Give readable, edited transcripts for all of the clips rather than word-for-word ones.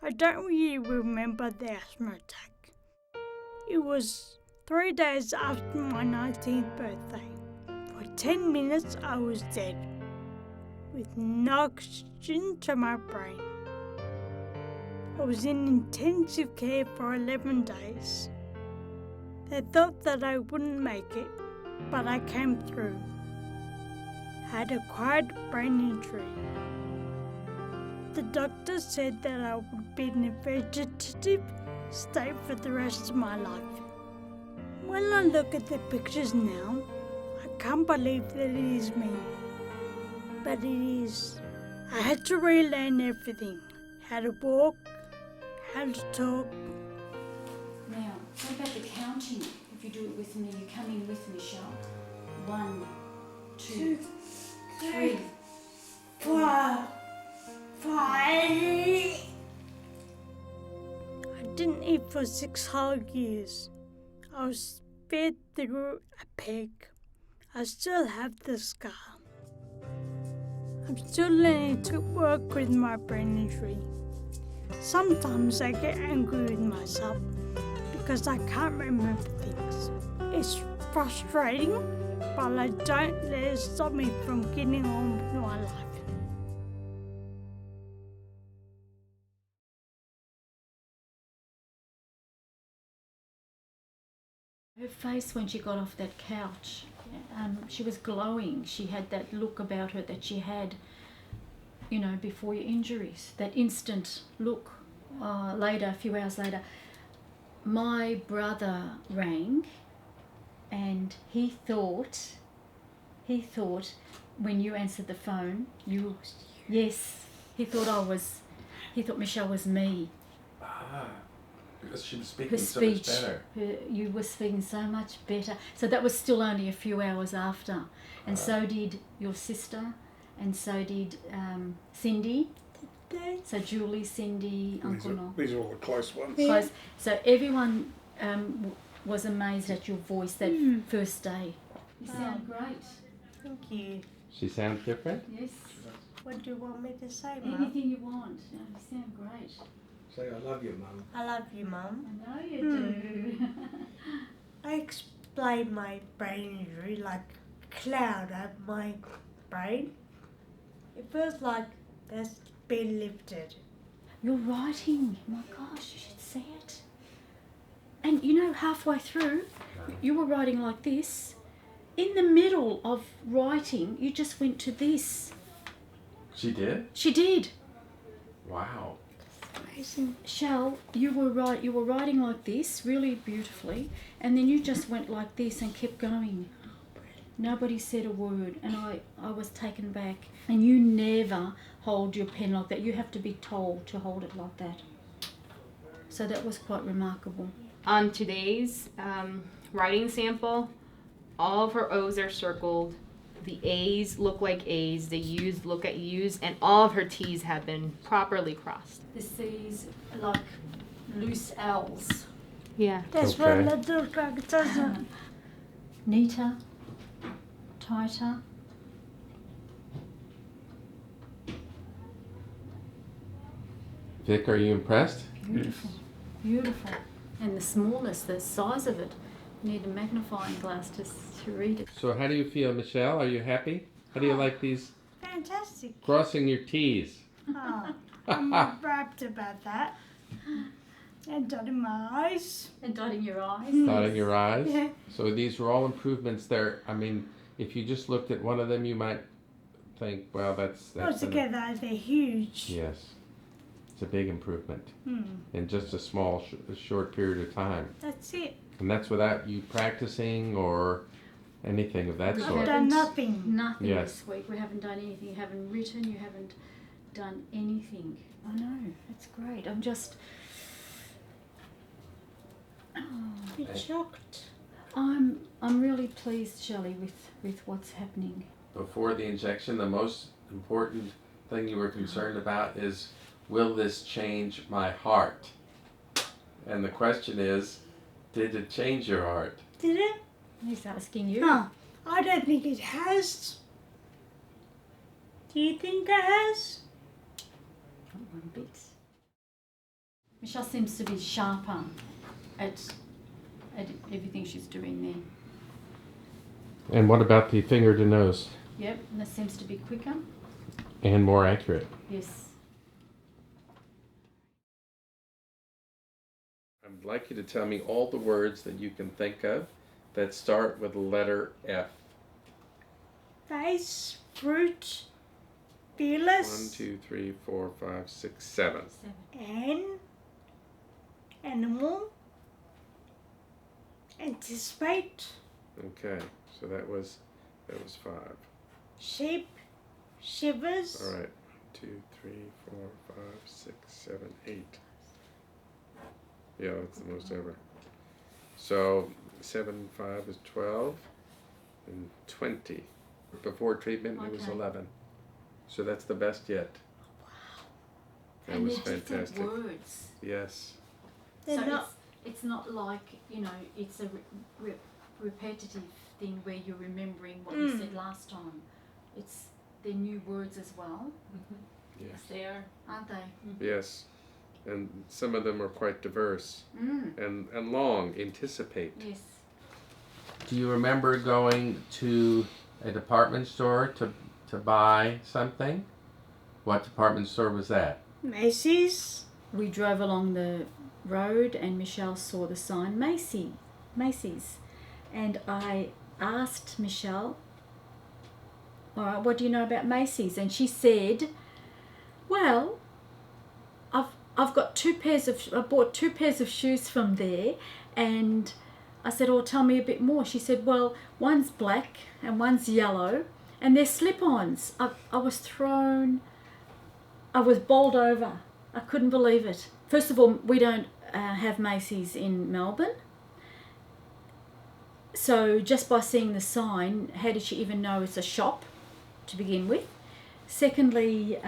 I don't really remember the asthma attack. It was 3 days after my 19th birthday. For 10 minutes I was dead, with no oxygen to my brain. I was in intensive care for 11 days. They thought that I wouldn't make it, but I came through. I had acquired brain injury. The doctor said that I would be in a vegetative state for the rest of my life. When I look at the pictures now, I can't believe that it is me. But it is. I had to relearn everything. How to walk, how to talk. Now, what about the counting? If you do it with me, you come in with me, Shell. 1, 2, 3, 4, 5. I didn't eat for 6 whole years. I was fed through a peg. I still have the scar. I'm still learning to work with my brain injury. Sometimes I get angry with myself because I can't remember things. It's frustrating, but I don't let it stop me from getting on with my life. Her face when she got off that couch, she was glowing. She had that look about her that she had, before your injuries. That instant look. Later, a few hours later, my brother rang, and he thought when you answered the phone, he thought Michelle was me. Because she was speaking Her so much speech, better. you were speaking so much better. So that was still only a few hours after. And so did your sister, and so did Cindy. So Julie, Cindy, Uncle Noel. These are all the close ones. Close. So everyone was amazed at your voice that first day. You sound great. Thank you. She sounds different? Yes. What do you want me to say, Mum? Anything you want. You sound great. Say, I love you, Mum. I love you, Mum. I know you do. I explained my brain injury like a cloud over my brain. It feels like that's been lifted. You're writing. My gosh, you should see it. And halfway through, you were writing like this. In the middle of writing, you just went to this. She did? She did. Wow. Amazing. Shell, you were writing like this, really beautifully, and then you just went like this and kept going. Nobody said a word, and I was taken back. And you never hold your pen like that. You have to be told to hold it like that. So that was quite remarkable. On today's writing sample, all of her O's are circled. The A's look like A's, the U's look at U's, and all of her T's have been properly crossed. The C's are like loose L's. Yeah. That's Okay. what it looks like, doesn't Neater, tighter. Vic, are you impressed? Beautiful. Beautiful. And the smallness, the size of it. You need a magnifying glass to read it. So how do you feel, Michelle? Are you happy? How do you like these Fantastic. crossing your T's? Oh, I'm rapt about that. And dotting my eyes. And dotting your eyes. Dotting your eyes? Yeah. So these are all improvements there. I mean, if you just looked at one of them, you might think, well, that's Altogether, they're huge. yes. It's a big improvement in just a small, short period of time. That's it. And that's without you practicing or anything of that We I've sort. done nothing. Nothing Yes. this week. We haven't done anything. You haven't written. You haven't done anything. I know. That's great. I'm just... You're shocked. I'm really pleased, Shelley, with what's happening. Before the injection, the most important thing you were concerned about is, will this change my heart? And the question is, did it change your heart? Did it? He's asking you. No, I don't think it has. Do you think it has? Not one bit. Michelle seems to be sharper at everything she's doing there. And what about the finger to nose? Yep, and that seems to be quicker. And more accurate. Yes. I'd like you to tell me all the words that you can think of that start with the letter F. Face, fruit, 1, fearless, 2, 3, 4, 5, 6, 7. and animal, anticipate, Okay, so that was 5. sheep, shivers, All right, 2, 3, 4, 5, 6, 7, 8. Yeah, that's the most ever. So 7, 5 is 12, and 20. Before treatment, it was Okay. 11. So that's the best yet. That And was they're different fantastic. words. Yes. They're So not- it's not like, you know, it's a repetitive thing where you're remembering what you said last time. They're new words as well. Yes. They are. Aren't they? Yes. And some of them are quite diverse and long. Anticipate. Yes. Do you remember going to a department store to buy something? What department store was that? Macy's, We drove along the road and Michelle saw the sign Macy's. And I asked Michelle, all right, what do you know about Macy's? And she said, well, I've got I bought 2 pairs of shoes from there. And I said, oh, tell me a bit more. She said, well, one's black and one's yellow and they're slip-ons. I was bowled over. I couldn't believe it. First of all, we don't have Macy's in Melbourne. So just by seeing the sign, how did she even know it's a shop to begin with? Secondly,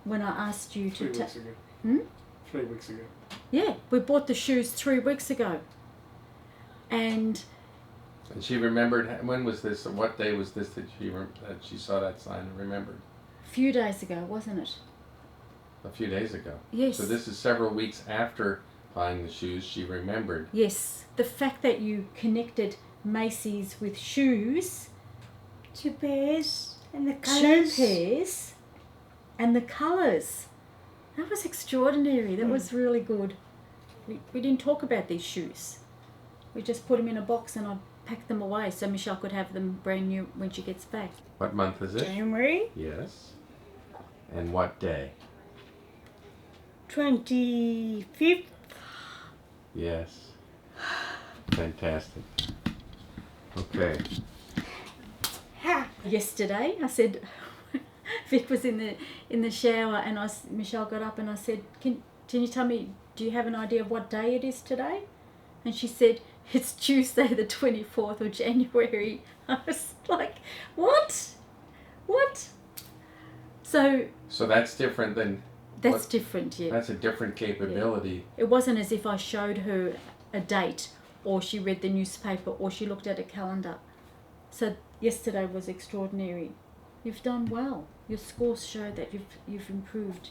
when I asked you to... 3 weeks ago. 3 weeks ago. Yeah, we bought the shoes 3 weeks ago. And she remembered, when was this, and what day was this that she saw that sign and remembered? a few days ago, wasn't it? A few days ago. Yes. So this is several weeks after buying the shoes, she remembered. Yes, the fact that you connected Macy's with shoes, 2 pairs, and the 2 colours. pairs, and the colours. That was extraordinary. That was really good. We didn't talk about these shoes. We just put them in a box and I packed them away so Michelle could have them brand new when she gets back. What month is it? January Yes. And what day? 25th. Yes. Fantastic. Okay. Ha! Yesterday, I said, Vic was in the shower and Michelle got up and I said, can you tell me, do you have an idea of what day it is today? And she said, it's Tuesday the 24th of January. I was like, what? So that's different than... that's different, yeah. That's a different capability. It wasn't as if I showed her a date or she read the newspaper or she looked at a calendar. So yesterday was extraordinary. You've done well. Your scores show that you've improved.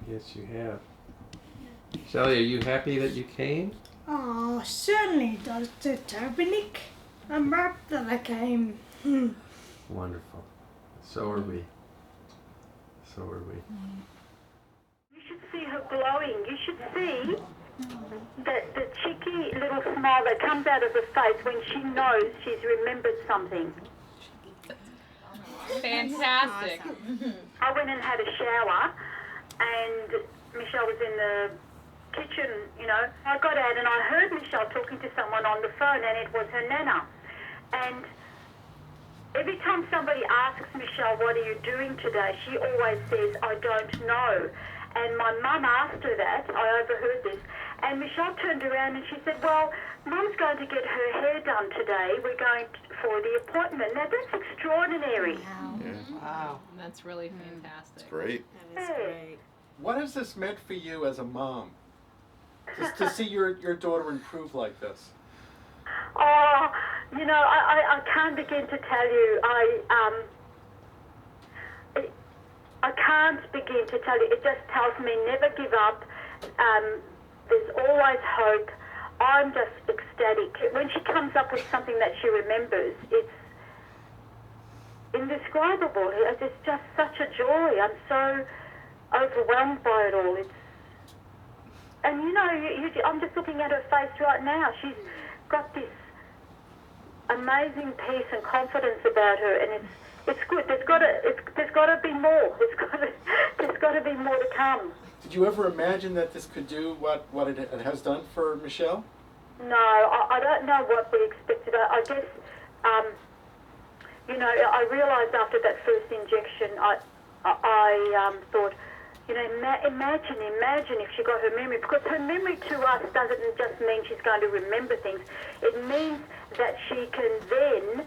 Yes, you have. Shelley, are you happy that you came? Oh, certainly, Dr. Turbinik. I'm rapt that I came. Wonderful. So are we. You should see her glowing. You should see the cheeky little smile that comes out of her face when she knows she's remembered something. Fantastic. I went and had a shower, and Michelle was in the kitchen, you know. I got out and I heard Michelle talking to someone on the phone, and it was her nana. And every time somebody asks Michelle, what are you doing today, she always says, I don't know. And my mum asked her that. I overheard this. And Michelle turned around and she said, well, Mum's going to get her hair done today. We're going for the appointment. Now, that's extraordinary. Wow. That's really fantastic. Great. That is great. What has this meant for you as a mom? Just to see your daughter improve like this? Oh, you know, I can't begin to tell you. I can't begin to tell you. It just tells me never give up There's always hope. I'm just ecstatic. When she comes up with something that she remembers, it's indescribable. It's just such a joy. I'm so overwhelmed by it all. And you know, I'm just looking at her face right now. She's got this amazing peace and confidence about her, and it's good. There's got to be more. There's got to be more to come. Did you ever imagine that this could do what it has done for Michelle? No, I don't know what we expected. I guess, you know, I realised after that first injection, I thought, you know, imagine if she got her memory, because her memory to us doesn't just mean she's going to remember things. It means that she can then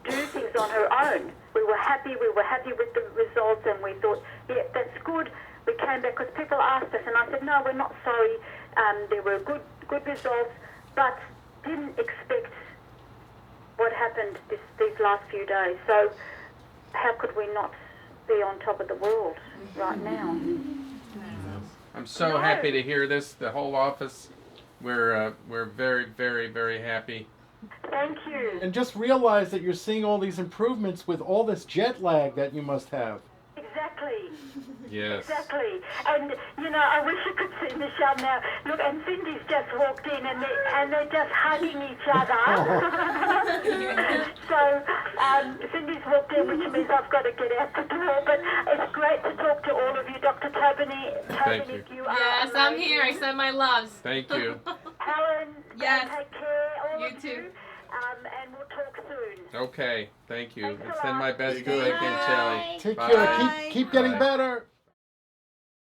do things on her own. We were happy with the results, and we thought, yeah, that's good. We came back because people asked us, and I said, no, we're not sorry. There were good results, but didn't expect what happened these last few days. So how could we not be on top of the world right now? I'm so happy to hear this. The whole office, we're very, very, very happy. Thank you. And just realize that you're seeing all these improvements with all this jet lag that you must have. Exactly. Yes. Exactly. And, you know, I wish you could see Michelle now. Look, and Cindy's just walked in, and they're just hugging each other. So, Cindy's walked in, which means I've got to get out the door. But it's great to talk to all of you. Dr. Tobin, Thank you. you are Yes, amazing. I'm here. I send my loves. Thank you. Helen, Yes. take care, all You of too. you. And we'll talk soon. Okay, thank you. Thanks a And send lot. my best to Rick and Shelley. Take Bye. care. Keep getting Bye. better.